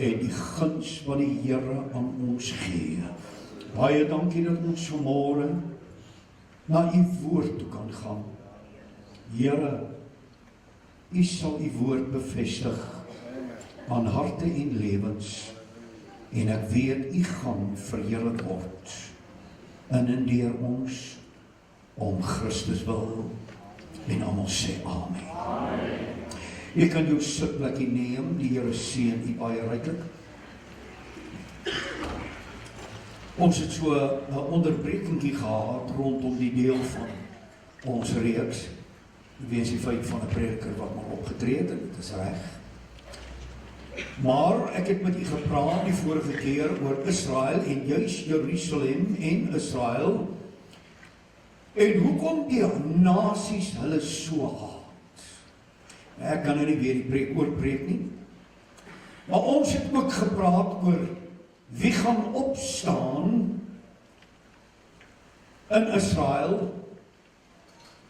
en die guns wat die Here aan ons gee. Baie dankie dat ons vanmôre na u woord toe kan gaan. Here, u sal u woord bevestig aan harte en lewens, en ek weet u gaan verheerlik word in deur ons om Christus wil, en almal sê amen. Jy kan jou sitplekkie neem, die Here seën u baie ryklik. Ons het so 'n onderbrekingkie gehad rondom die deel van ons reeks, weens die feit van 'n prediker wat maar opgetree het, en dit is reg. Maar ek het met u gepraat die vorige keer oor Israel en juis Jerusalem en Israel, en hoekom die nasies hulle so haat. Ek kan nou nie weer die preek oorpreek nie, maar ons het ook gepraat oor wie gaan opstaan in Israel,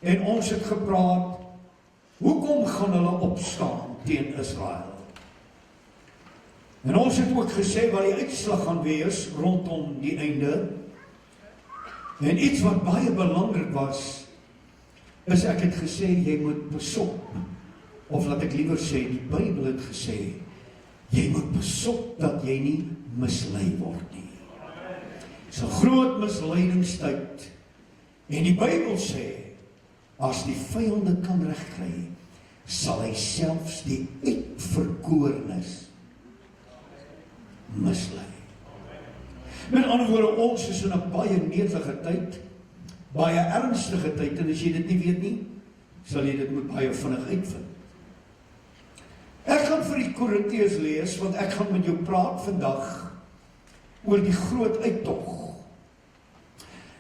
en ons het gepraat, hoekom gaan hulle opstaan teen Israel? En ons het ook gesê wat die uitslag gaan wees rondom die einde, en iets wat baie belangrik was, is ek het gesê, jy moet besop, of laat ek liewer sê, die Bybel het gesê, jy moet besop dat jy nie mislei word nie. Dit is 'n groot misleidingstyd, en die Bybel sê, as die vyande kan regkry, sal hy selfs die uitverkorenes mislei. Met ander woorde, ons is in 'n baie netelige tyd, baie ernstige tyd, en as jy dit nie weet nie, sal jy dit moet baie vinnig uitvind. Ek gaan vir die Korintiërs lees, want ek gaan met jou praat vandag oor die groot uittog.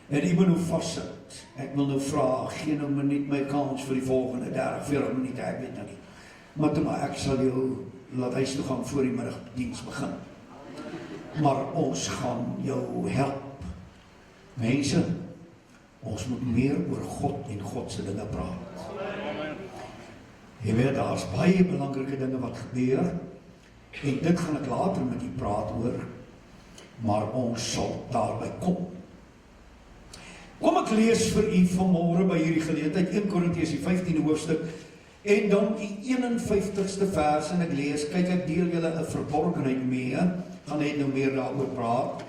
En jy moet nou vassit. Ek wil nou vra, gee nou minuut my kans vir die volgende 30-40 minute, ek weet nou nie. Maar toe maar, ek sal jou laat huis toe gaan voor die middagdiens begin. Maar ons gaan jou help. Mense, ons moet meer oor God en God se dinge praat. Jy weet, daar is baie belangrike dinge wat gebeur, en dit gaan ek later met u praat oor, maar ons sal daarby kom. Kom ek lees vir u vanmôre by hierdie geleentheid 1 Korintiërs die 15de hoofstuk, en dan die 51ste vers, en ek lees, kyk, ek deel julle 'n verborgenheid mee, gaan net nou meer daaroor praat.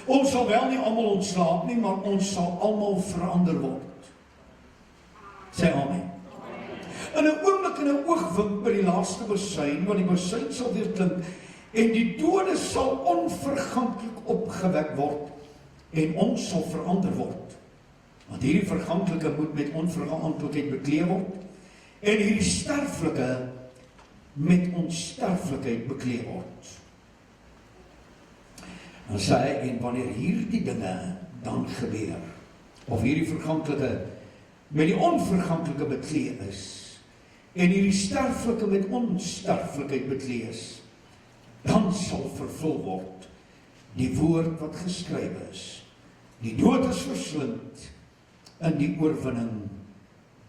Ons sal wel nie almal ontslaap nie, maar ons sal almal verander word. Sê amen. In 'n oomblik en 'n oogwink by die laaste besuin, want die besuin sal weer klink, en die dode sal onverganklik opgewek word, en ons sal verander word. Want hierdie verganklike moet met onverganklikheid bekleed word, en hierdie sterflike met onsterflikheid bekleed word. Dan sê hy, en wanneer hierdie dinge dan gebeur, of hierdie verganklike met die onverganklike bekleed is, en hierdie sterflike met onsterflikheid bekleed is, dan sal vervul word die woord wat geskrywe is. Die dood is verslind in die oorwinning.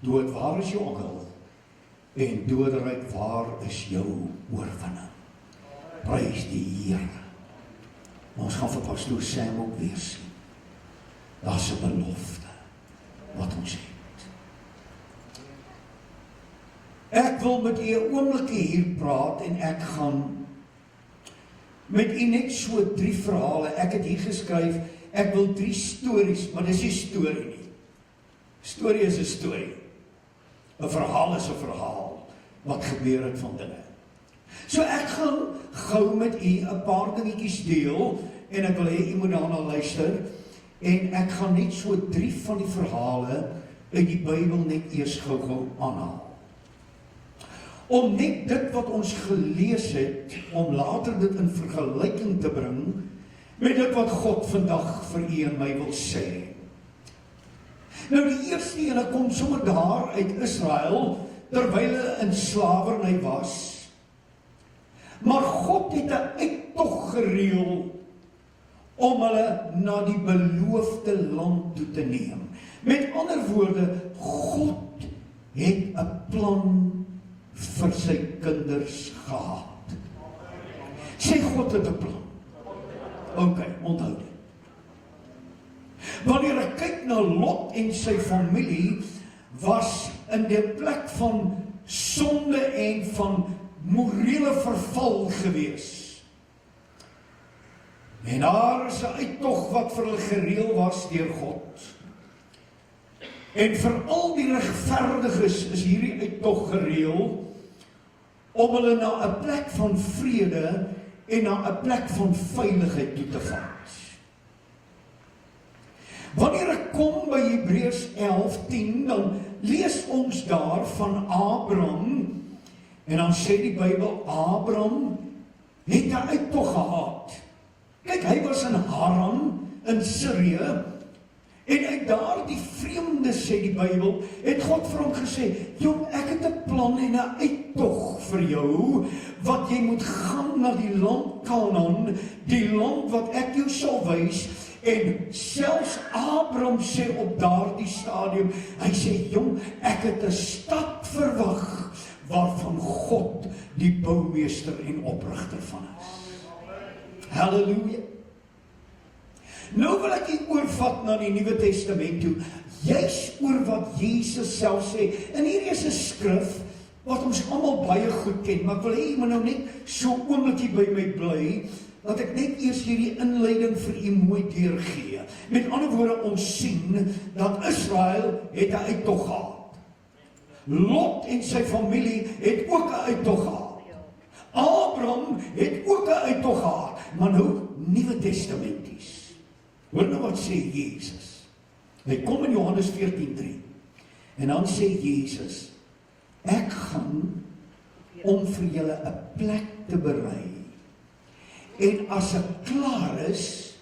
Dood, waar is jou angel? En doderyk, waar is jou oorwinning? Prys die Here. Ons gaan vir pastoor Sam ook weer sien. Daar's 'n belofte wat ons het. Ek wil met u 'n oombliekie hier praat, en ek gaan met u net so 3 verhale. Ek het hier geskryf, ek wil 3 stories, maar dis nie storie nie. Storie is 'n storie. 'n verhaal is 'n verhaal wat gebeur het van dinge. So ek gaan gou met u 'n paar dingetjies deel, en ek wil hê u moet daarna luister, en ek gaan net so 3 van die verhale uit die Bybel net eers gou aanhaal. Om net dit wat ons gelees het, om later dit in vergelyking te bring met dit wat God vandag vir u en my wil sê. Nou die eerste ene kom sommer daar uit Israel, terwyl hulle in slawerny was. Maar God het 'n uittog gereël om hulle na die beloofde land toe te neem. Met ander woorde, God het 'n plan vir sy kinders gehad. Sy God het 'n plan? OK, onthou dit. Wanneer ek kyk na Lot en sy familie, was in die plek van sonde en van morele verval gewees. En daar is 'n uittog wat vir hulle gereël was deur God. En vir al die regverdiges is hierdie uittog gereël om hulle na 'n plek van vrede en na 'n plek van veiligheid toe te vat. Wanneer ek kom by Hebreërs 11:10, dan lees ons daar van Abraham, en dan sê die Bybel, Abraham het 'n uittog gehad. Kyk, hy was in Haran, in Sirië, en uit daardie vreemde, sê die Bybel, het God vir hom gesê, jong, ek het 'n plan en 'n uittog vir jou, wat jy moet gaan na die land Kanaan, die land wat ek jou sal wys. En selfs Abraham sê op daardie stadium, hy sê, jong, ek het 'n stad verwag, waarvan God die boumeester en oprigter van is. Halleluja. Nou wil ek hier oorvat na die Nuwe Testament toe, juis oor wat Jesus self sê. En hier is 'n skrif wat ons almal baie goed ken, maar ek wil hê jy moet nou net so oombliekie by my bly, dat ek net eers hierdie inleiding vir u mooi deurgee. Met ander woorde, ons sien dat Israel het 'n uittog gehad. Lot en sy familie het ook 'n uittog gehad. Abraham het ook 'n uittog gehad, maar nou Nuwe Testamenties. Hoor nou wat sê Jesus. Hy kom in Johannes 14:3. En dan sê Jesus, ek gaan om vir julle 'n plek te berei. En as ek klaar is,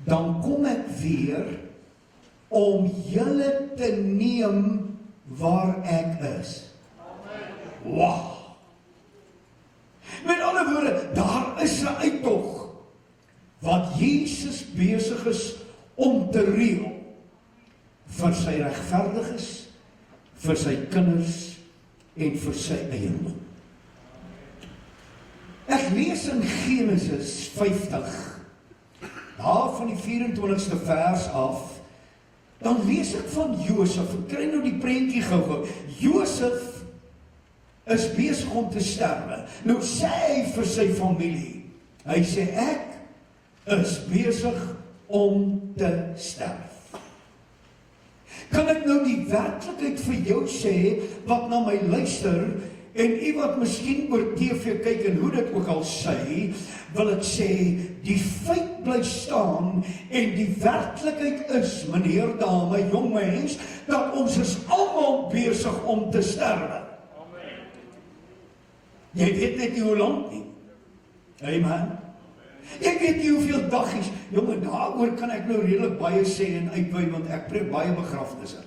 dan kom ek weer om julle te neem waar ek is. Wow! Met ander woorde, daar is 'n uittog wat Jesus besig is om te reël vir sy regverdiges, vir sy kinders en vir sy eiendom. Ek lees in Genesis 50, daar van die 24ste vers af, dan lees ek van Josef, ek kry nou die prentjie gou. Josef is besig om te sterwe. Nou sê hy vir sy familie, hy sê, ek is besig om te sterf. Kan ek nou die werklikheid vir jou sê, wat na my luister, en u wat miskien oor TV kyk en hoe dit ook al sê, wil ek sê, die feit bly staan en die werklikheid is, meneer, dame, jong mens, dat ons is almal besig om te sterwe. Amen. Jy weet net nie hoe lank nie. Amen. Ek weet nie hoeveel daggies, jonge, daaroor kan ek nou redelik baie sê en uitwy, want ek preek baie begrafnisse.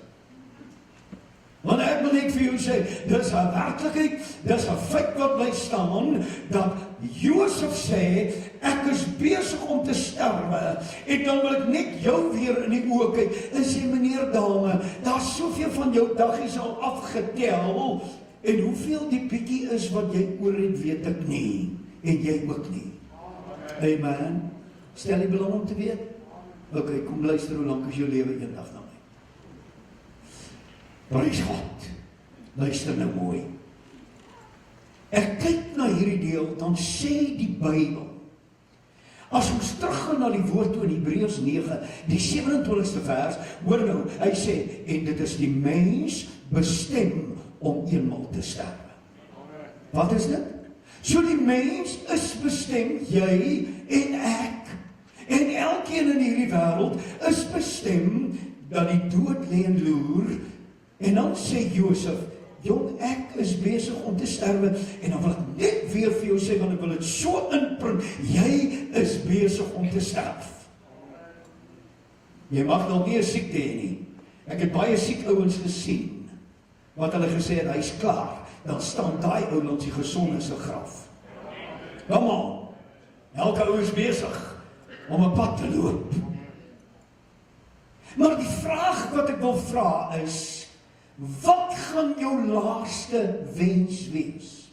Want ek wil net vir jou sê, dis 'n werklikheid, dis 'n feit wat bly staan, dat Josef sê, ek is besig om te sterwe, en dan wil ek net jou weer in die oë kyk, en sê, meneer, dame, daar is soveel van jou daggies al afgetel, en hoeveel die bietjie is wat jy oor het, weet ek nie, en jy ook nie. Amen. Stel jy belang om te weet? Ok, kom luister, hoe lang is jou lewe eendag na my? Prys God. Luister nou mooi. Ek kyk na hierdie deel, dan sê die Bybel, as ons teruggaan na die woord in Hebreërs 9, die 27ste vers, hoor nou, hy sê, en dit is die mens bestem om eenmaal te sterwe. Wat is dit? So die mens is bestem, jy en ek, en elkeen in hierdie wêreld is bestem, dat die dood lê en loer. En dan sê Josef, jong, ek is besig om te sterwe, en dan wil ek net weer vir jou sê, want ek wil dit so inprint, jy is besig om te sterf. Jy mag nog nie 'n siekte hê nie. Ek het baie siek ouens gesien, wat hulle gesê het, hy's klaar, dan staan daai ou langs die gesonde se graf. Kom aan, elke ou is besig om 'n pad te loop. Maar die vraag wat ek wil vra is, wat gaan jou laaste wens wees?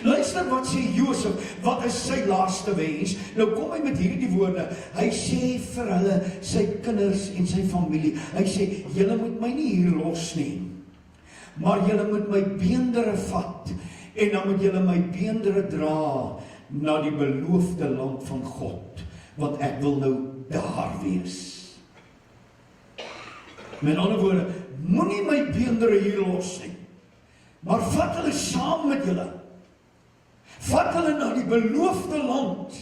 Luister wat sê Josef, wat is sy laaste wens? Nou kom hy met hierdie woorde, hy sê vir hulle, sy kinders en sy familie, hy sê, julle moet my nie hier los nie, maar julle moet my beendere vat, en dan moet julle my beendere dra, na die beloofde land van God, want ek wil nou daar wees. Met ander woorde, moenie my beendere hier los nie, maar vat hulle saam met julle, vat hulle na die beloofde land,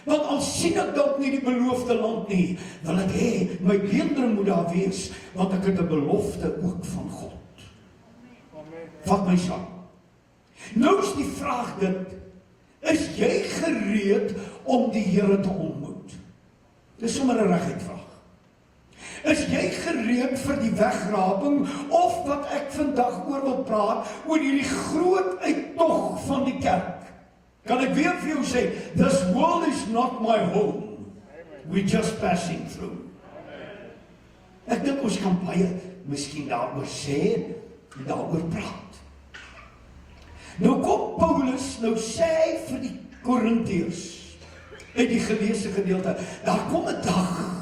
want al sien ek dalk nie die beloofde land nie, wil ek hê, my beendere moet daar wees, want ek het 'n belofte ook van God. Vat my saam. Nou is die vraag dit, is jy gereed om die Here te ontmoet? Dis sommer 'n reguit vraag. Is jy gereed vir die wegraping, of wat ek vandag oor wil praat, oor hierdie groot uittog van die kerk? Kan ek weer vir jou sê, this world is not my home. We're just passing through. Ek dink ons kan baie miskien daaroor sê, en daaroor praat. Nou kom Paulus, nou sê hy vir die Korintiërs, uit die geleesde gedeelte, daar kom 'n dag,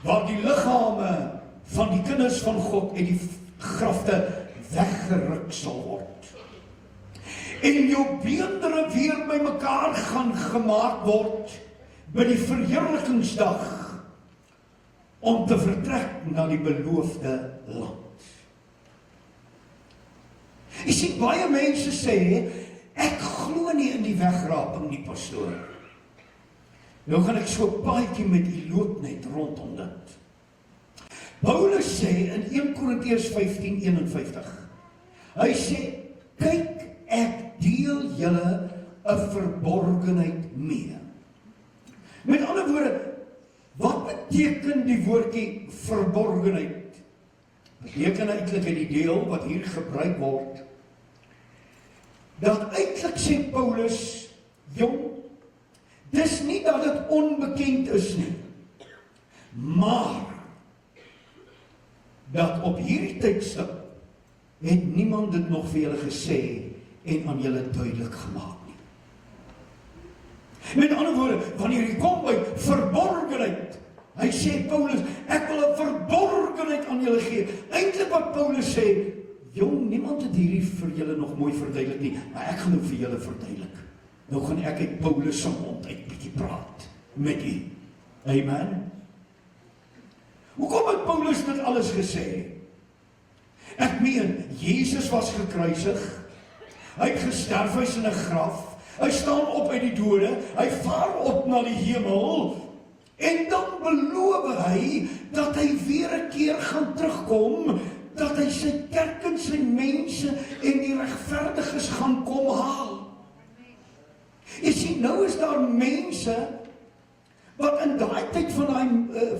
waar die liggame van die kinders van God uit die grafte weggeruk sal word. En jou beendere weer by mekaar gaan gemaak word by die verheerlikingsdag om te vertrek na die beloofde land. Jy sien, baie mense sê, ek glo nie in die wegraping nie, pastoor. Nou gaan ek so 'n paadjie met u loop net rondom dit. Paulus sê in 1 Korintiërs 15:51, hy sê, kyk, ek deel julle 'n verborgenheid mee. Met ander woorde, wat beteken die woordjie verborgenheid? Beteken eintlik in die deel wat hier gebruik word, dat eintlik sê Paulus, jong, dis nie dat dit onbekend is nie, maar dat op hierdie tydstip het niemand dit nog vir julle gesê en aan julle duidelik gemaak nie. Met ander woorde, wanneer jy kom by verborgenheid, hy sê Paulus, ek wil 'n verborgenheid aan julle gee. Eintlik wat Paulus sê, jong, niemand het hierdie vir julle nog mooi verduidelik nie, maar ek gaan nou vir julle verduidelik. Nou gaan ek uit Paulus se mond uit bietjie praat met u. Amen. Hoekom het Paulus dit alles gesê? Ek meen, Jesus was gekruisig, hy het gesterf, hy is in 'n graf, hy staan op uit die dode, hy vaar op na die hemel, en dan beloof hy, dat hy weer 'n keer gaan terugkom, dat hy sy kerk en sy mense en die regverdiges gaan kom haal. Jy sien, nou is daar mense, wat in daai tyd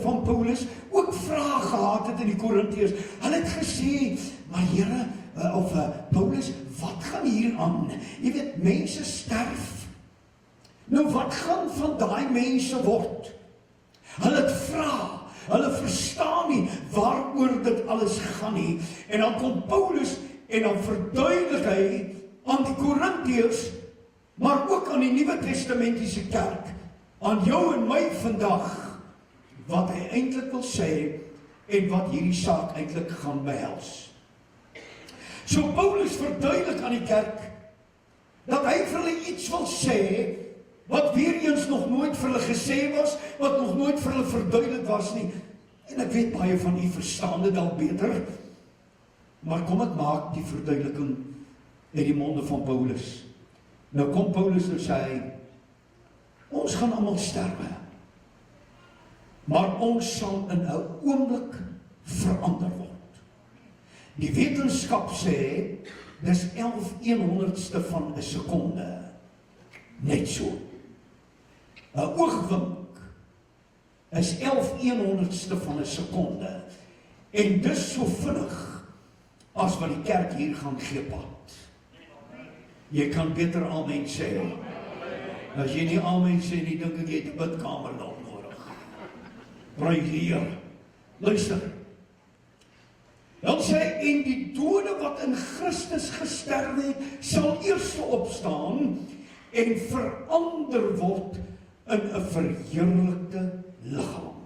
van Paulus ook vrae gehad het in die Korintiërs. Hulle het gesê, maar Here, Paulus, wat gaan hier aan? Jy weet, mense sterf. Nou wat gaan van daai mense word? Hulle het vra, hulle verstaan nie waaroor dit alles gaan nie. En dan kom Paulus en dan verduidelik hy aan die Korintiërs, maar ook aan die Nuwe Testamentiese kerk, aan jou en my vandag, wat hy eintlik wil sê, en wat hierdie saak eintlik gaan behels. So Paulus verduidelik aan die kerk, dat hy vir hulle iets wil sê, wat weer eens nog nooit vir hulle gesê was, wat nog nooit vir hulle verduidelik was nie. En ek weet baie van u verstaan dit al beter, maar kom ek maak die verduideliking uit die monde van Paulus. Nou kom Paulus en sê hy, ons gaan almal sterwe, maar ons sal in 'n oomblik verander word. Die wetenskap sê, dis 11/100ste van 'n sekonde. Net so. 'n oogwink is 11/100ste van 'n sekonde. En dis so vinnig, as wat die kerk hier gaan gee pad. Jy kan beter amen sê. As jy nie amen sê nie, dink ek jy het 'n bidkamer nog nodig. Prys die Here. Luister. Dan sê hy, en die dode wat in Christus gesterf het, sal eers opstaan en verander word in 'n verheerlikte liggaam.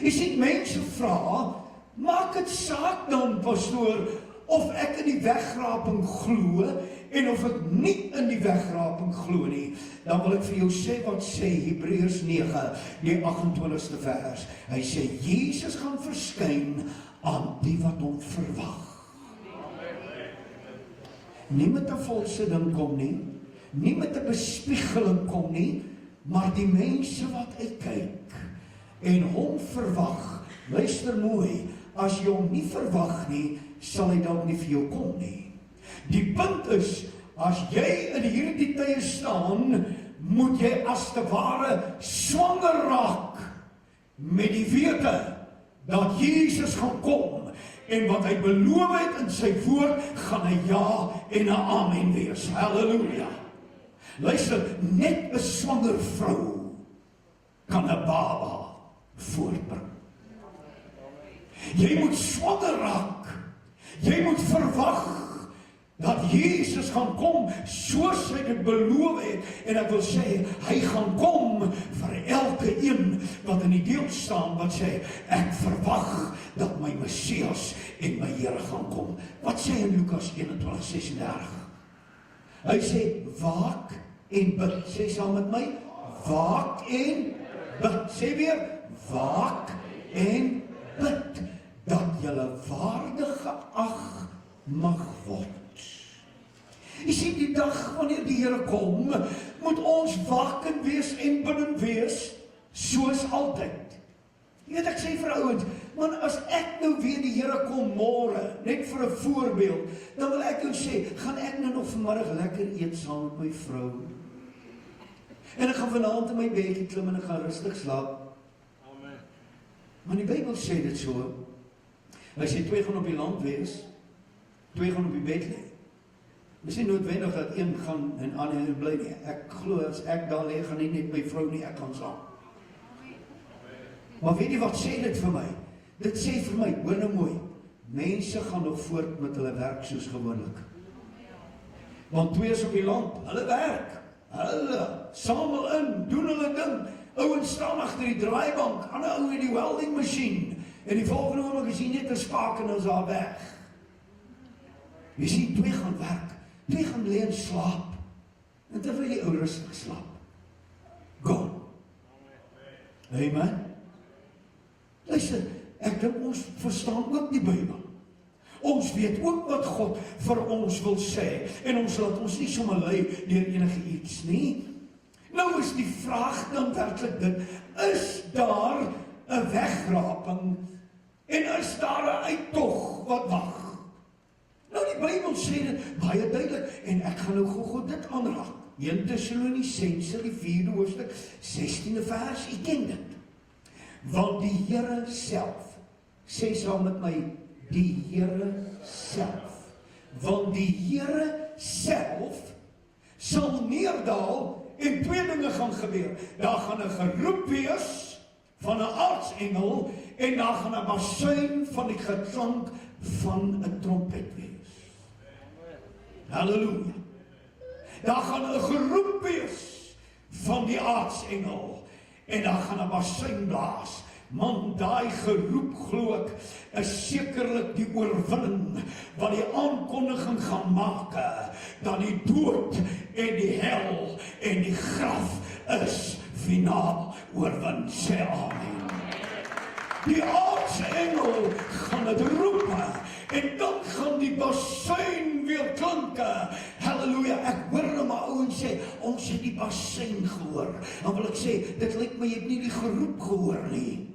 Jy sien, mense vra, maak dit saak dan, pastoor, of ek in die wegraping glo, en of ek nie in die wegraping glo nie, dan wil ek vir jou sê wat sê Hebreërs 9, die 28ste vers. Hy sê, Jesus gaan verskyn aan die wat hom verwag. Nie met 'n valse ding kom nie met 'n bespiegeling kom nie, maar die mense wat uitkyk en hom verwag. Luister mooi, as jy hom nie verwag nie, sal hy dalk nie vir jou kom nie. Die punt is, as jy in hierdie tye staan, moet jy as te ware swanger raak met die wete dat Jesus gaan kom, en wat hy beloof het in sy woord, gaan hy ja en 'n amen wees. Halleluja. Luister, net 'n swanger vrou kan 'n baba voortbring. Jy moet swanger raak. Jy moet verwag dat Jesus gaan kom, soos hy dit beloof het, en ek wil sê, hy gaan kom vir elke een wat in die deel staan, wat sê, ek verwag dat my Messias en my Here gaan kom. Wat sê hy in Lukas 21:36? Hy sê, waak en bid. Sê saam met my, waak en bid. Sê weer, waak en bid, dat julle waardig geag mag word. Jy sien, die dag wanneer die Here kom, moet ons wakend wees en biddend wees, soos altyd. Jy weet, ek sê vir ouens, man, as ek nou weer die Here kom môre, net vir 'n voorbeeld, dan wil ek jou sê, gaan ek nou nog vanmiddag lekker eet saam met my vrou, en ek gaan vanaand in my bedjie klim en ek gaan rustig slaap. Amen. Maar die Bybel sê dit so. Hy sê, 2 gaan op die land wees, 2 gaan op die bed lê. Dis nie noodwendig dat een gaan en ander bly nie. Ek glo as ek daar lê, gaan nie net my vrou nie, ek gaan saam. Maar weet jy wat sê dit vir my? Dit sê vir my, hoor nou mooi, mense gaan nog voort met hulle werk soos gewoonlik. Want 2 is op die land, hulle werk, hulle samel in, doen hulle ding. Ouens staan agter die draaibank, ander ou in die welding masjien, en die volgende oomblik is hy net 'n spaak en ons daar weg. Jy sien, 2 gaan werk, 2 gaan lê en slaap, en terwyl die ou rustig slaap. Gone. Amen. Luister, ek dink ons verstaan ook die Bybel. Ons weet ook wat God vir ons wil sê, en ons laat ons nie sommer lei deur enige iets nie. Nou is die vraag dan werklik dit, is daar 'n wegraping, en is daar 'n uittog wat wag? Nou die Bybel sê dit baie duidelik, en ek gaan nou gou dit aanraak. 1 Tessalonisense, die 4de hoofstuk, 16de vers, u ken dit. Want die Here self, sê saam met my, die Here self, want die Here self sal neerdal, en 2 dinge gaan gebeur. Daar gaan 'n geroep wees van 'n aartsengel, en daar gaan 'n basuin van die geklank van 'n trompet wees. Halleluja. Daar gaan 'n geroep wees van die aartsengel, en daar gaan 'n basuin blaas. Man, daai geroep, glo ek, is sekerlik die oorwinning wat die aankondiging gaan maak dat die dood en die hel en die graf is finaal oorwin. Sê amen. Die aartsengel gaan dit roep, en dan gaan die basuin weer klanke. Halleluja, ek hoor nou maar ouens sê, ons het die basuin gehoor. Dan wil ek sê, dit lyk my jy het nie die geroep gehoor nie.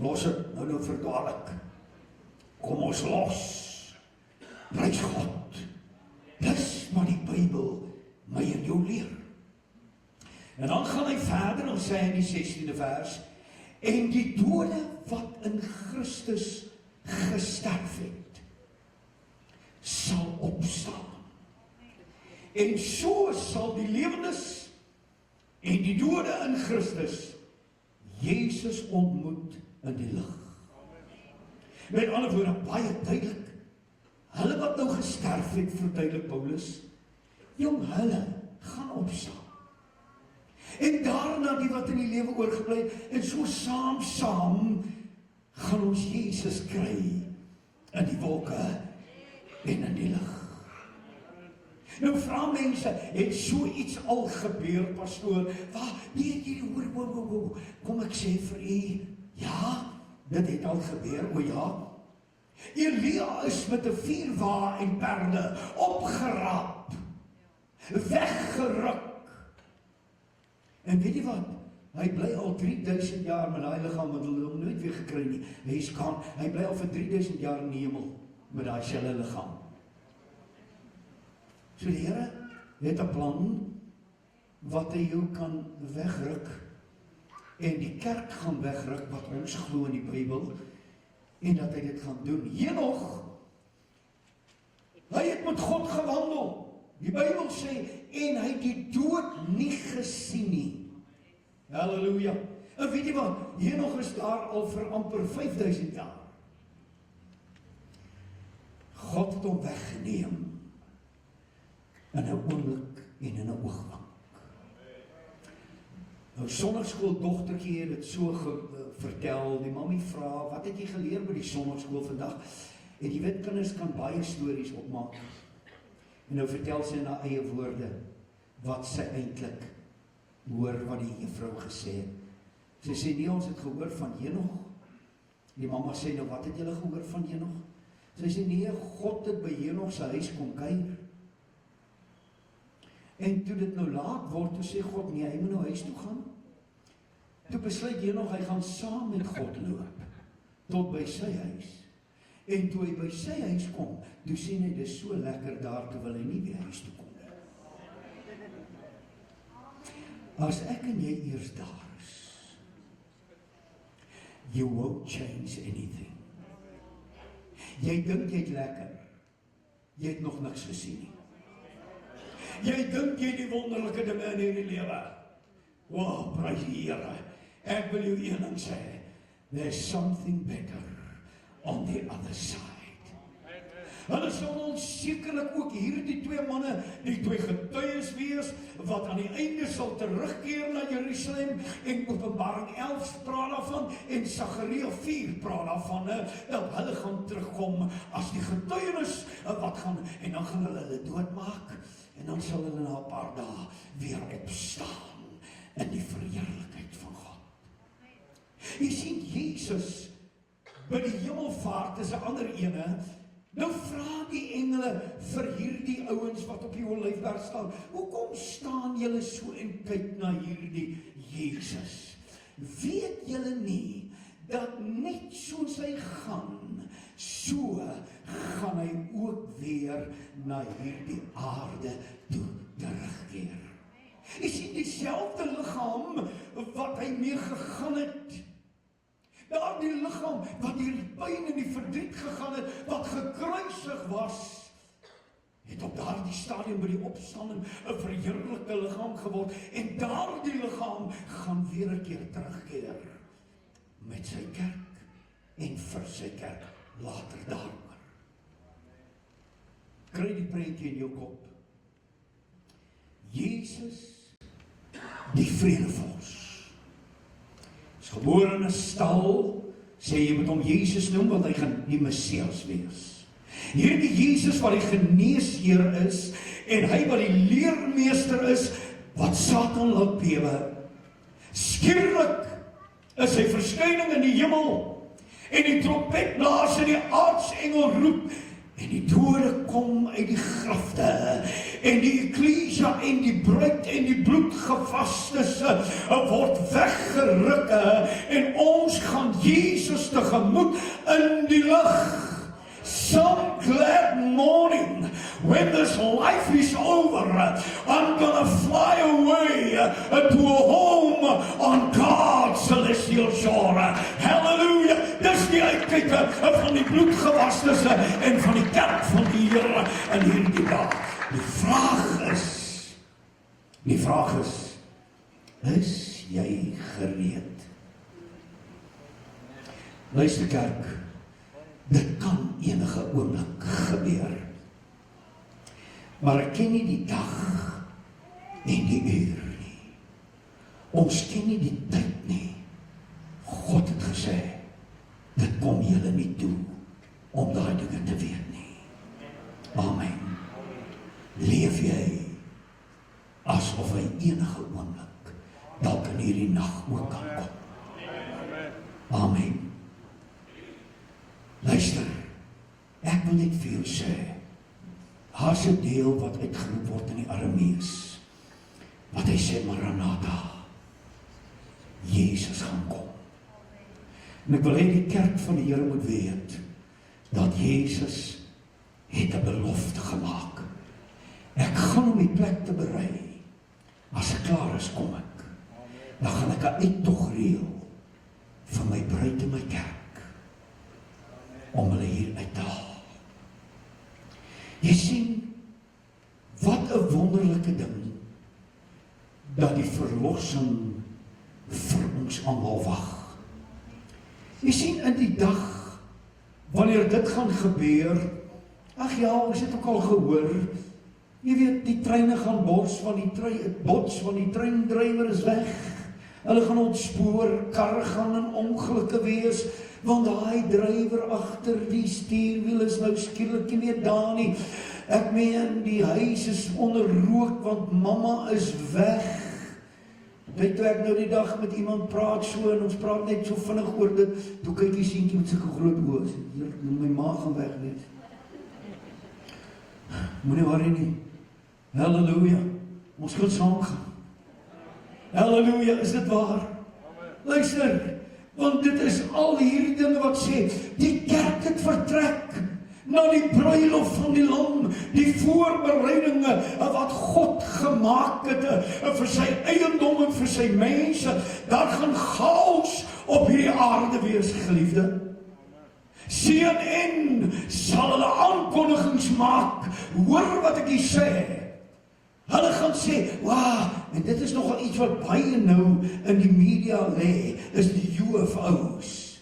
Los het nou verdwaal. Kom ons los. Prys God. Dis wat die Bybel my en jou leer. En dan gaan hy verder en sê in die 16de vers, en die dode wat in Christus gesterf het, sal opstaan. En so sal die lewendes en die dode in Christus Jezus ontmoet in die lig. Met ander woorde, baie duidelik. Hulle wat nou gesterf het, verduidelik Paulus, jong, hulle gaan opstaan. En daarna die wat in die lewe oorgebly, en so saam gaan ons Jesus kry in die wolke en in die lig. Nou vra mense, het so iets al gebeur, pastoor? Nee, hoor, kom ek sê vir u, ja, dit het al gebeur, o ja. Elia is met 'n vuurwa en perde opgerap, weggeruk. En weet jy wat? Hy bly al 3000 jaar met daai liggaam, want hulle hom nooit weer gekry nie. Hy bly al vir 3000 jaar in die hemel met daai selfe liggaam. So die Here het 'n plan wat hy jou kan wegruk, en die kerk gaan wegruk wat ons glo in die Bybel, en dat hy dit gaan doen. Henog, hy het met God gewandel. Die Bybel sê, en hy het die dood nie gesien nie. Halleluja. En weet jy wat? Henog is daar al vir amper 5000 jaar. God het hom weggeneem in 'n oomblik en in 'n oogwink. Nou, sonnaarskooldogtertjie het dit so vertel, die mammie vra, wat het jy geleer by die sonnaarskool vandag? En jy weet, kinders kan baie stories opmaak. En nou vertel sy in haar eie woorde, wat sy eintlik hoor wat die juffrou gesê het. Sy sê, nee, ons het gehoor van Henog. Die mamma sê, nou wat het julle gehoor van Henog? Sy sê, nee, God het by Henog sy huis kom kuier. En toe dit nou laat word, toe sê God, nee, hy moet nou huis toe gaan. Toe besluit Henog, hy gaan saam met God loop, tot by sy huis. En toe hy by sy huis kom, toe sê hy, dit is so lekker daar, toe wil hy nie weer huis toe kom. As ek en jy eers daar is, you won't change anything. Jy dink jy het lekker, jy het nog niks gesien nie. Jy dink jy die wonderlike dinge in die lewe. Wow, prys die Here. Ek wil jou een ding sê, there's something better on the other side. Hulle sal ons sekerlik ook hierdie twee manne, die twee getuies wees, wat aan die einde sal terugkeer na Jerusalem, en Openbaring 11 praat daarvan, en Sagaria 4 praat daarvan, dat hulle gaan terugkom as die getuienis wat gaan, en dan gaan hulle doodmaak, en dan sal hulle na 'n paar dae weer opstaan in die verheerlikheid van God. Jy sien, Jesus by die hemelvaart is 'n ander ene. Nou vra die engele vir hierdie ouens wat op die Olyfberg staan, hoekom staan julle so en kyk na hierdie Jesus? Weet julle nie dat net soos hy gaan, so gaan hy ook weer na hierdie aarde toe terugkeer? Jy sien, dieselfde liggaam wat hy mee gegaan het, daardie liggaam wat deur die pyn en die verdriet gegaan het, wat gekruisig was, het op daardie stadium by die opstanding 'n verheerlikte liggaam geword, en daardie liggaam gaan weer 'n keer terugkeer met sy kerk en vir sy kerk later daaroor. Kry die prentjie in jou kop. Jesus, die vredevors, is gebore in 'n stal, sê jy moet hom Jesus noem, want hy gaan die Messias wees. Hierdie Jesus wat die geneesheer is, en hy wat die leermeester is, wat Satan laat bewe. Skielik is sy verskyning in die hemel, en die trompet blaas en die aartsengel roep, en die dode kom uit die grafte, en die eklesia en die bruid en die bloedgevastes word weggeruk, en ons gaan Jesus tegemoet in die lig. Some glad morning, when this life is over, I'm gonna fly away to a home on God's celestial shore. Hallelujah! Dis die uitkyk van die bloedgewastes en van die kerk van die Here in hierdie dag. Die vraag is jy gereed? Luister kerk, enige oomblik gebeur. Maar ek ken nie die dag en die uur nie. Ons ken nie die tyd nie. God het gesê, dit kom julle nie toe om daai dinge te weet nie. Amen. Leef jy asof hy enige oomblik dalk in hierdie nag ook kan kom. Amen. Luister, ek wil net vir jou sê, daar's 'n deel wat uitgeroep word in die Aramees, wat hy sê, Maranatha, Jesus gaan kom. En ek wil hê die kerk van die Here moet weet, dat Jesus het 'n belofte gemaak. Ek gaan om die plek te berei. As ek klaar is, kom ek. Dan gaan ek 'n uittog reël vir my bruid en my kerk, om hulle hier uit te haal. Jy sien, wat 'n wonderlike ding, dat die verlossing vir ons almal wag. Jy sien, in die dag, wanneer dit gaan gebeur, ag ja, ons het ook al gehoor, jy weet, die treine gaan bots, want die treindrywer is weg. Hulle gaan ontspoor, karre gaan in ongelukke wees, want daai drywer agter die stuurwiel is nou skielik nie meer daar nie. Ek meen, die huis is onder rook, want mamma is weg. Weet toe ek nou die dag met iemand praat so, en ons praat net so vinnig oor dit, toe kyk die seentjie met sulke groot oë, my ma gaan weg wees. Moenie worry nie. Halleluja, ons gaan saam gaan. Halleluja, is dit waar? Luister, want dit is al hierdie dinge wat sê, die kerk het vertrek na die bruilof van die lam, die voorbereidinge wat God gemaak het vir sy eiendom en vir sy mense. Daar gaan chaos op hierdie aarde wees, geliefde. CNN sal hulle aankondigings maak. Hoor wat ek hier sê. Hulle gaan sê, wauw, en dit is nogal iets wat baie nou in die media lê, is die UFO's.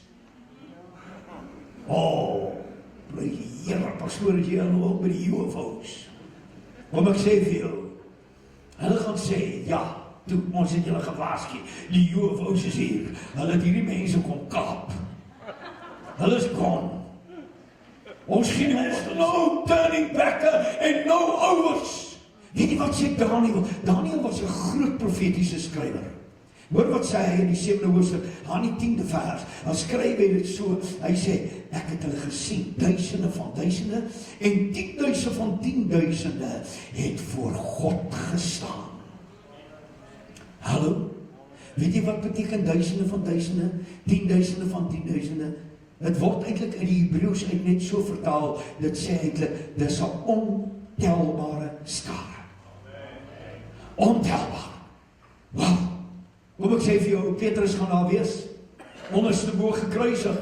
Bly Here, pastoor, is jy nou ook by die UFO's? Kom ek sê vir jou, hulle gaan sê, ja, toe, ons het julle gewaarsku, die UFO's is hier, hulle het hierdie mense kom kaap. Hulle is gone. Ons gee ons no turning back en no overs. Weet jy wat sê Daniel? Daniel was 'n groot profetiese skrywer. Hoor wat sê hy in die 7de hoofstuk, aan die 10de vers. Dan skryf hy dit so, hy sê, ek het hulle gesien, duisende van duisende, en 10.000 van 10.000 het voor God gestaan. Hallo? Weet jy wat beteken duisende van duisende, 10.000 van 10.000? Het word eintlik in die Hebreëus uit net so vertaal, dit sê eintlik, dis 'n ontelbare skare. Ontelbaar. Wow. Kom ek sê vir jou, Petrus gaan daar wees, onderste bo gekruisig.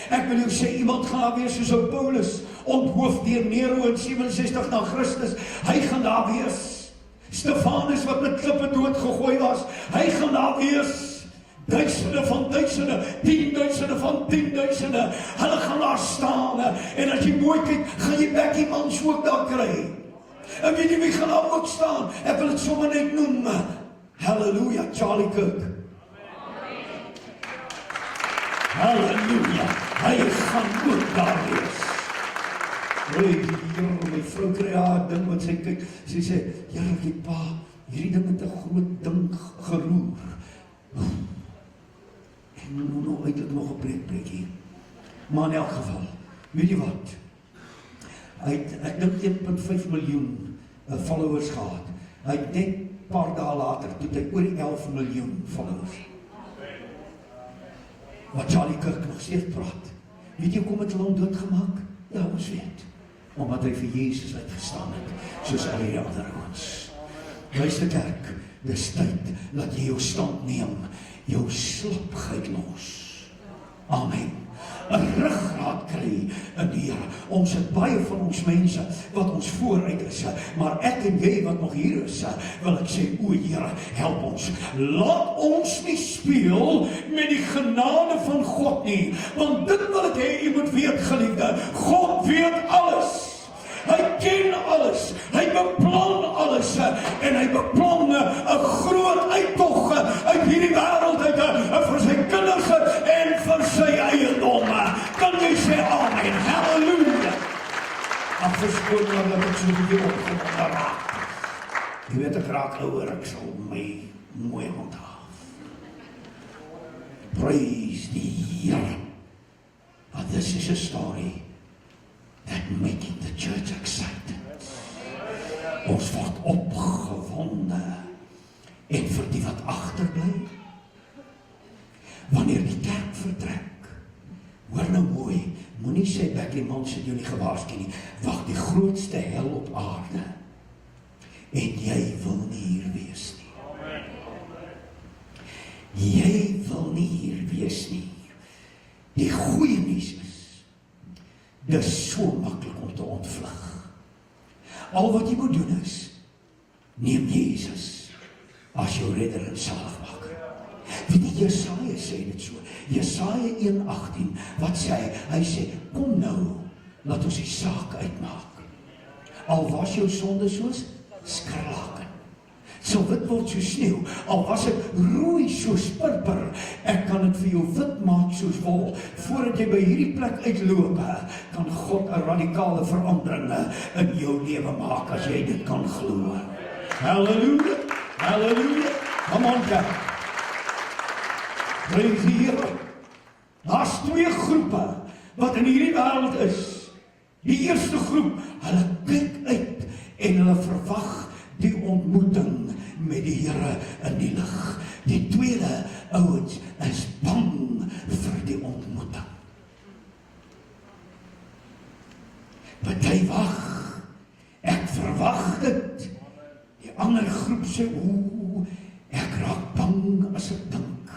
Ek wil jou sê, iemand gaan daar wees soos ou Paulus, onthoofd deur Nero in 67 na Christus. Hy gaan daar wees. Stefanus wat met klippe doodgegooi was, hy gaan daar wees. Duisende van duisende, 10.000 van 10.000, hulle gaan daar staan, en as jy mooi kyk, gaan jy Becky Mans ook daar kry. En weet jy wie gaan daar ook staan? Ek wil het sommer net noem, halleluja, Charlie Kirk. Halleluja, hy gaan ook daar wees. My vrou kry haar ding wat sy kyk, sy sê, ja, die pa, hierdie ding het 'n groot ding geroer. En nou eintlik nog 'n preekie. Maar in elk geval, weet jy wat? Hy het, ek dink 1.5 miljoen followers gehad. Hy het net 'n paar dae later, toe hy oor die 11 miljoen followers. Wat Charlie Kirk nog steeds praat. Weet jy kom het hulle hom doodgemaak? Ja, ons weet. Omdat hy vir Jesus uitgestaan het, soos al die ander ons. Luister kerk, dis tyd dat jy jou stand neem, jou slapheid los. Amen. 'n ruggraat kry in die Here. Ons het baie van ons mense wat ons vooruit is, maar ek en jy wat nog hier is, wil ek sê, o Here, help ons. Laat ons nie speel met die genade van God nie, want dit wil ek hê, jy moet weet, geliefde, God God weet alles. Hy ken alles, hy beplan alles, en hy beplan 'n groot uittog uit hierdie wêreld uit, vir sy kinders en vir sy eiendom. Kan jy sê amen? Halleluja! Afgeskoot dat ek so die opgewonde raak. Jy weet ek raak ouer, ek sal my mooi handhaaf. Praise die Here. But this is a story that making the church excited. Ons word opgewonde. En vir die wat agterbly, wanneer die kerk vertrek, hoor nou mooi, moenie sê Becky man sit jou nie gewaarsku nie, wag die grootste hel op aarde, en jy wil nie hier wees nie. Jy wil nie hier wees nie. Die goeie nuus is, dis so maklik om te ontvlug. Al wat jy moet doen is, neem Jesus as jou redder en saligmaker. Weet jy, Jesaja sê dit so, Jesaja 1:18, wat sê hy? Hy sê, kom nou, laat ons die saak uitmaak. Al was jou sonde soos skarlaken, sal wit word soos sneeu, al was dit rooi soos purper, ek kan dit vir jou wit maak soos wol. Voordat jy by hierdie plek uitloop, kan God 'n radikale verandering in jou lewe maak, as jy dit kan glo. Halleluja, halleluja, come on, kerk. Praise die Here. Daar's twee groepe wat in hierdie wêreld is. Die eerste groep, hulle kyk uit en hulle verwag die ontmoeting met die Here in die lig. Die tweede ouens is bang vir die ontmoeting. Party wag, ek verwag dit. Die ander groep sê, ek raak bang as ek dink.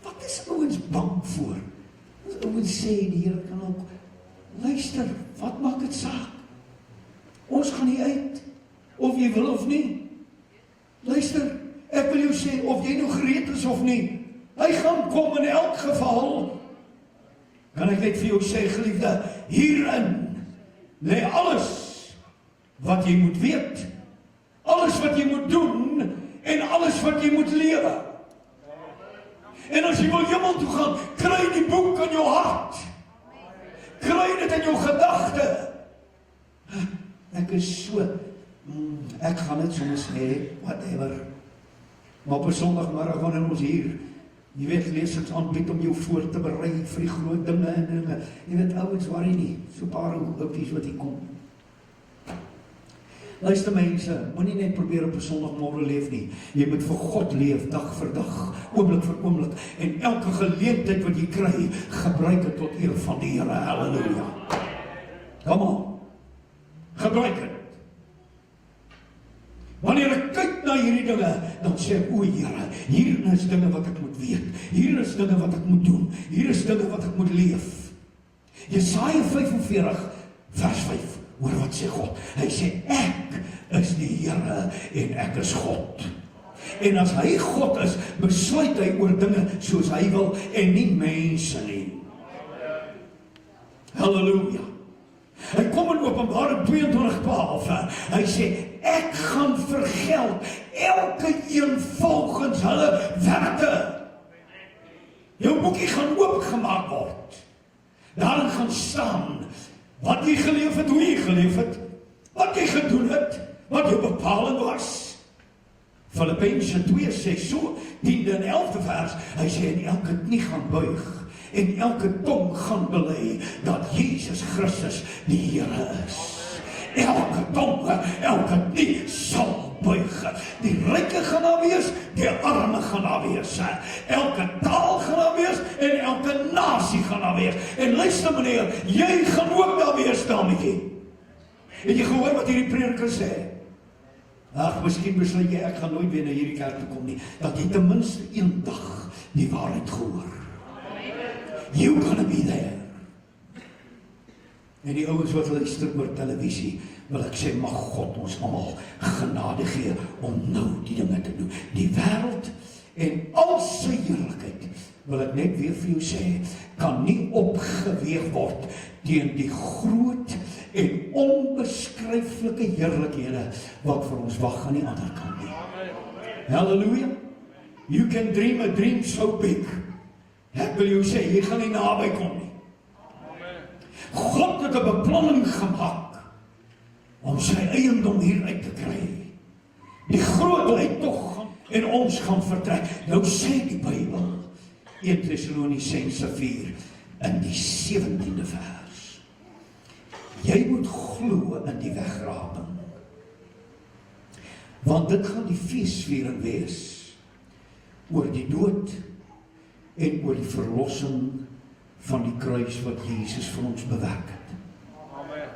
Wat is ouens bang voor? As ouens sê, die Here kan ook, luister, wat maak dit saak? Ons gaan nie uit, of jy wil of nie. Luister, ek wil jou sê, of jy nou gereed is of nie, hy gaan kom in elk geval. Kan ek net vir jou sê, geliefde, hierin lê alles wat jy moet weet, alles wat jy moet doen, en alles wat jy moet lewe. En as jy wil hemel toe gaan, kry die boek in jou hart. Kry dit in jou gedagte. Ek is so, ek gaan dit soms sê, whatever. Maar op 'n Sondagmiddag wanneer ons hier, jy weet, lesings aanbied om jou voor te berei vir die groot dinge en jy weet, ouens worry nie, so paar oupies wat hier kom. Luister mense, moenie net probeer op 'n Sondagmôre leef nie. Jy moet vir God leef, dag vir dag, oomblik vir oomblik, en elke geleentheid wat jy kry, gebruik dit tot eer van die Here. Halleluja. Come on. Gebruik dit. Wanneer ek kyk na hierdie dinge, dan sê ek, o Here, hier is dinge wat ek moet weet, hier is dinge wat ek moet doen, hier is dinge wat ek moet leef. Jesaja 45 vers 5. Hoor wat sê God? Hy sê, ek is die Here en ek is God. En as hy God is, besluit hy oor dinge soos hy wil en nie mense nie. Halleluja. Hy kom in Openbaring 22:12. Hy sê, ek gaan vergeld elke een volgens hulle werke. Jou boekie gaan oopgemaak word. Daarin gaan staan wat jy geleef het, hoe jy geleef het, wat jy gedoen het, wat jou bepaling was. Filippense 2 sê so, 10de en 11de vers, hy sê, en elke knie gaan buig, en elke tong gaan bely, dat Jesus Christus die Here is. Elke tong, elke knie sal buig. Die ryke gaan daar wees, die arme gaan daar wees. Elke taal gaan daar wees, en elke nasie gaan daar wees. En luister meneer, jy gaan ook daar wees, dametjie. Het jy gehoor wat hierdie prediker sê? Ag, miskien besluit jy, ek gaan nooit weer na hierdie kerk toe kom nie, dat jy ten minste een dag die waarheid gehoor. You gonna be there. En die ouens wat luister oor televisie, wil ek sê, mag God ons almal genade gee om nou die dinge te doen. Die wêreld en al sy heerlikheid, wil ek net weer vir jou sê, kan nie opgeweeg word teen die groot en onbeskryflike heerlikhede wat vir ons wag aan die ander kant nie. Halleluja. You can dream a dream so big. Ek wil jou sê, jy gaan nie naby kom nie. God het 'n beplanning gemaak om sy eiendom hier uit te kry. Die groot uittog en ons gaan vertrek. Nou sê die Bybel, 1 Tessalonisense 4 in die 17de vers. Jy moet glo in die wegraping. Want dit gaan die feesviering wees oor die dood en oor die verlossing van die kruis wat Jesus vir ons bewerk het. Amen.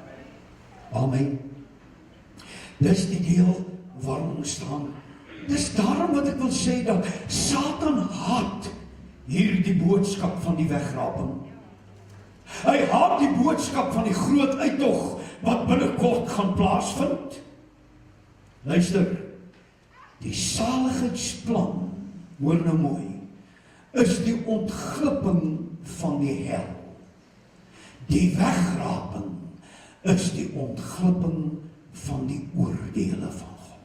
Amen. Dis die deel waarom ons staan. Dis daarom wat ek wil sê dat Satan haat hierdie boodskap van die wegraping. Hy haat die boodskap van die groot uittog wat binnekort gaan plaasvind. Luister, die saligheidsplan, hoor nou mooi, is die ontglipping van die hel. Die wegraping is die ontglipping van die oordeele van God.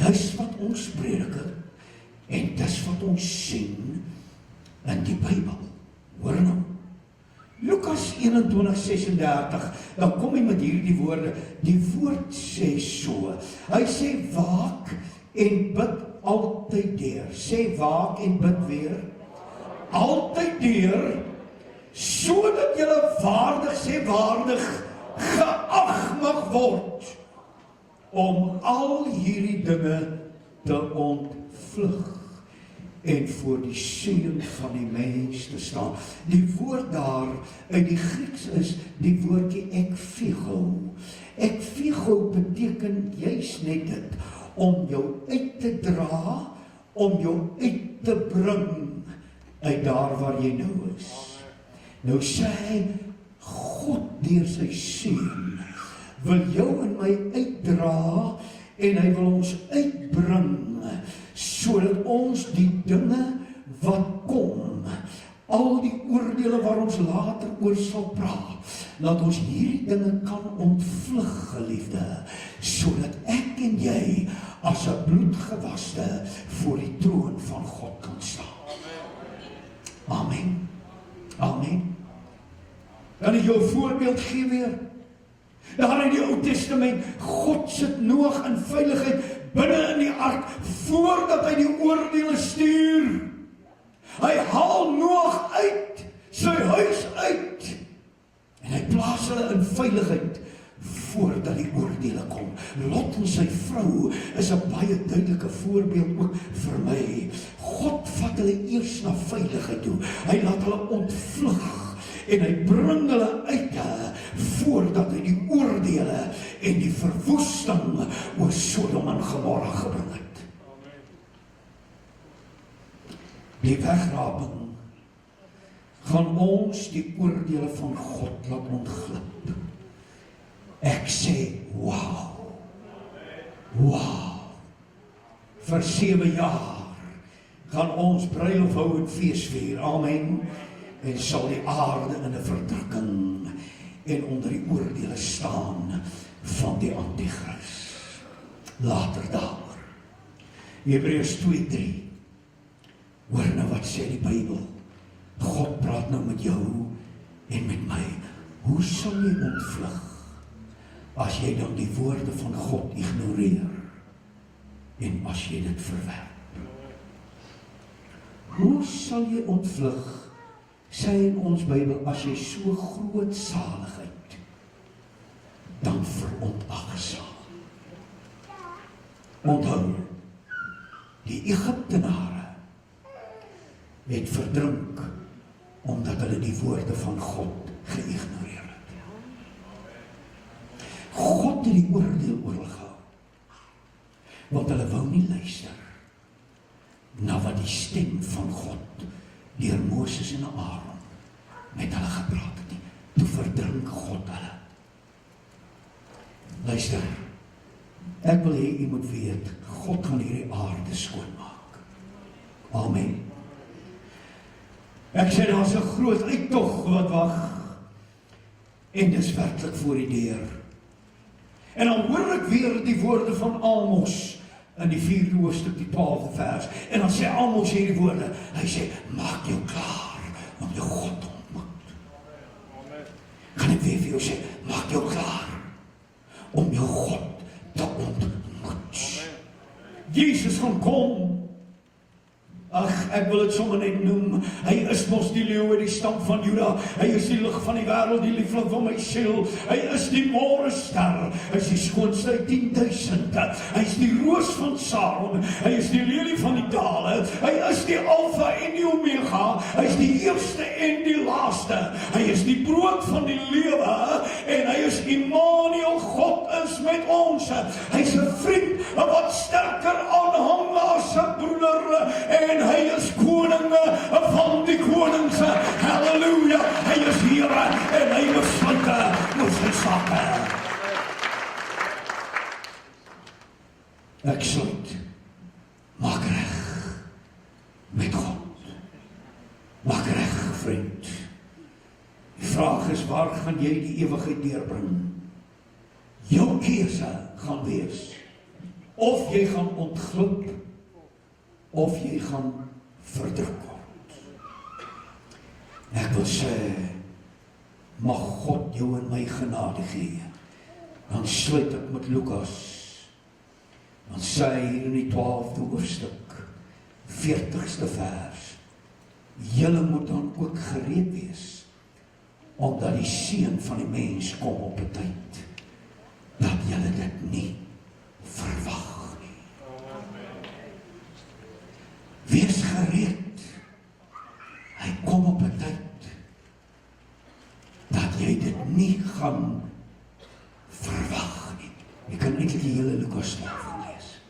Dis wat ons prediker en dis wat ons sien in die Bybel. Hoor nou, Lukas 21:36, dan kom hy met hierdie woorde. Die woord sê so. Hy sê waak en bid altyd deur. Sê waak en bid weer. Altyd deur, sodat julle waardig, sê waardig, geag mag word om al hierdie dinge te ontvlug en voor die seun van die mens te staan. Die woord daar uit die Grieks is die woordjie ekfigo. Ekfigo beteken juist net dit, om jou uit te dra, om jou uit te bring uit daar waar jy nou is. Nou sê hy, God deur sy seun wil jou en my uitdra en hy wil ons uitbring sodat ons die dinge wat kom, al die oordeele waar ons later oor sal praat, laat ons hierdie dinge kan ontvlug, geliefde, sodat ek en jy as 'n bloedgewaste voor die troon van God kan staan. Amen. Amen. Kan ek jou 'n voorbeeld gee weer? Daar in die Ou Testament, God sit Noag in veiligheid binne in die ark, voordat hy die oordeele stuur. Hy haal Noag uit, sy huis uit, en hy plaas hulle in veiligheid, voordat die oordeele kom. Lot en sy vrou is 'n baie duidelike voorbeeld ook vir my. God vat hulle eers na veiligheid toe. Hy laat hulle ontvlug, en hy bring hulle uit, voordat hy die oordeele en die verwoesting oor Sodom en Gomorra gebring het. Die wegraping gaan ons die oordeele van God laat ontglip. Ek sê, wow, wow, vir 7 jaar gaan ons bruiloft hou en fees vier, amen, en sal die aarde in 'n verdrukking en onder die oordeele staan van die Antichrist. Later daaroor. Hebreërs 2:3. Hoor nou wat sê die Bybel. God praat nou met jou en met my. Hoe sal jy ontvlug as jy dan die woorde van God ignoreer en as jy dit verwerp? Hoe sal jy ontvlug, sê in ons Bybel, as jy so groot saligheid dan verontagsaam? Onthou, die Egiptenare het verdrink omdat hulle die woorde van God geïgnoreer het. God het die oordeel oor hulle gehou, want hulle wou nie luister na wat die stem van God deur Moses en Aaron met hulle gepraat het nie. Toe verdrink God hulle. Luister, Ek wil hê u moet weet, God gaan hierdie aarde skoonmaak. Amen. Ek sê, daar is 'n groot uittog wat wag, en dis werklik voor die deur. En dan hoor ek weer die woorde van Amos, in die 4de hoofstuk, die 12de vers, en dan sê Amos hierdie woorde, hy sê, maak jou klaar, om jou God te ontmoet. Kan ek weer vir jou sê, maak jou klaar, om jou God te ontmoet. Jesus gaan kom. Ag, ek wil dit sommer net noem, hy is mos die leeu uit die stam van Juda, hy is die lig van die wêreld, die lieflik van my siel, hy is die môrester, hy is die skoonste uit 10.000, hy is die roos van Saron, hy is die lelie van die dale, hy is die Alfa en die Omega, hy is die eerste en die laaste, hy is die brood van die lewe, en hy is Immanuel, God is met ons, hy is 'n vriend, wat sterker aanhang as 'n broeder, en hy is koning van die konings, halleluja, hy is Here, en hy besluit oor sy sake. Ek sluit, maak reg met God, maak reg, vriend. Die vraag is, waar gaan jy die ewigheid deurbring? Jou keuse gaan wees, of jy gaan ontglip, of jy gaan verdruk word. Ek wil sê, mag God jou en my genade gee. Dan sluit ek met Lukas. Dan sê hy hier in die 12de hoofstuk, 40ste vers, julle moet dan ook gereed wees, omdat die seun van die mens kom op 'n tyd, dat julle dit nie verwag. Wees gereed. Hy kom op 'n tyd dat jy dit nie gaan verwag nie. Jy kan eintlik die hele Lukas 12 lees.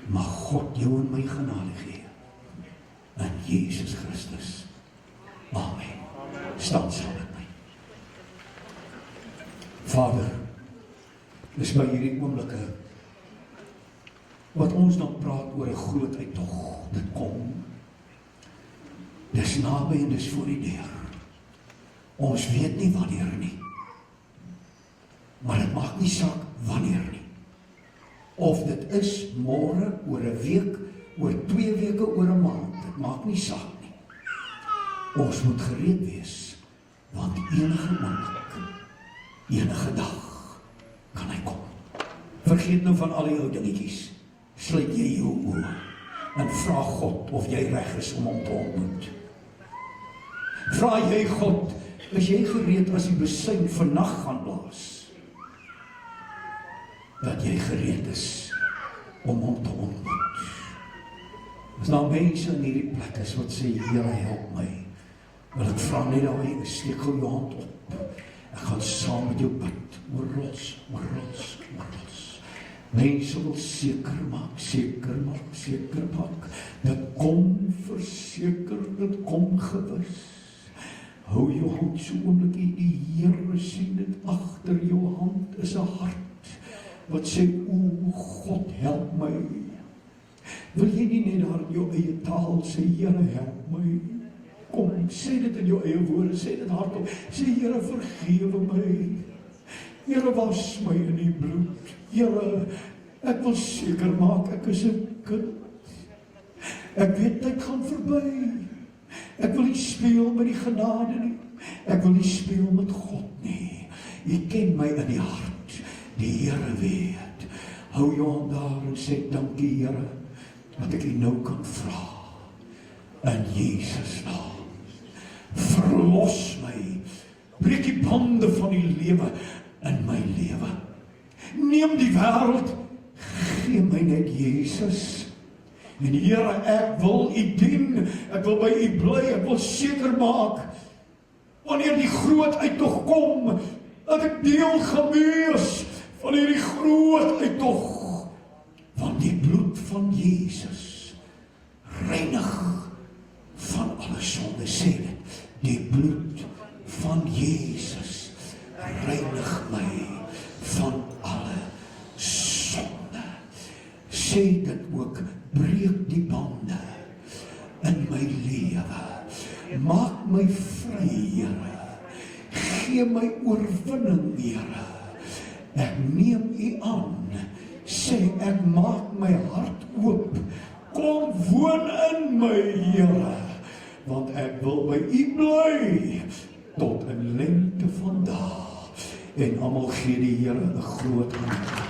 Mag God jou en my genade gee. In Jesus Christus. Amen. Staan saam met my. Vader, dis by hierdie oomblikke wat ons dan praat oor 'n groot uittog, dit kom. Dis naby en dis voor die deur. Ons weet nie wanneer nie. Maar dit maak nie saak wanneer nie. Of dit is môre, oor 'n week, oor 2 weke, oor 'n maand. Dit maak nie saak nie. Ons moet gereed wees, want enige oomblik, enige dag, kan hy kom. Vergeet nou van al die ou dingetjies. Sluit jy jou oë en vra God of jy reg is om hom te ontmoet. Vra jy God, is jy gereed as die besuin vannag gaan blaas? Dat jy gereed is om hom te ontmoet. As daar mense in hierdie plek is wat sê, Here, help my, wil ek vra net daai, steek gou jou hand op. Ek gaan saam met jou bid, oor rots, oor rots, oor rots. Mense wil seker maak, dit kom verseker, dit kom gewis. Hou jou hand so oomblikie, die Here sien dit, agter jou hand is 'n hart, wat sê, o God, help my. Wil jy nie net daar in jou eie taal sê, Here, help my? Kom, sê dit in jou eie woorde, sê dit hardop, sê, Here, vergewe my. Here, was my in die bloed. Here, ek wil seker maak, ek is 'n kind. Ek weet, tyd gaan verby. Ek wil nie speel met die genade nie. Ek wil nie speel met God nie. U ken my in die hart. Die Here weet. Hou jou hand daar en sê, dankie Here, dat ek U nou kan vra. In Jesus naam. Verlos my. Breek die bande van die lewe in my lewe. Neem die wêreld, gee my net Jesus. En Here, ek wil U dien, ek wil by U bly, ek wil seker maak, wanneer die groot uittog kom, dat ek deel gaan wees van hierdie groot uittog, want die bloed van Jesus reinig van alle sonde, sê dit, die bloed van Jesus reinig my van alle sonde. Maak my vry, Here. Gee my oorwinning, Here. Ek neem U aan. Sê ek maak my hart oop. Kom woon in my, Here. Want ek wil by U bly tot in lengte van dae. En almal gee die Here 'n groot hand.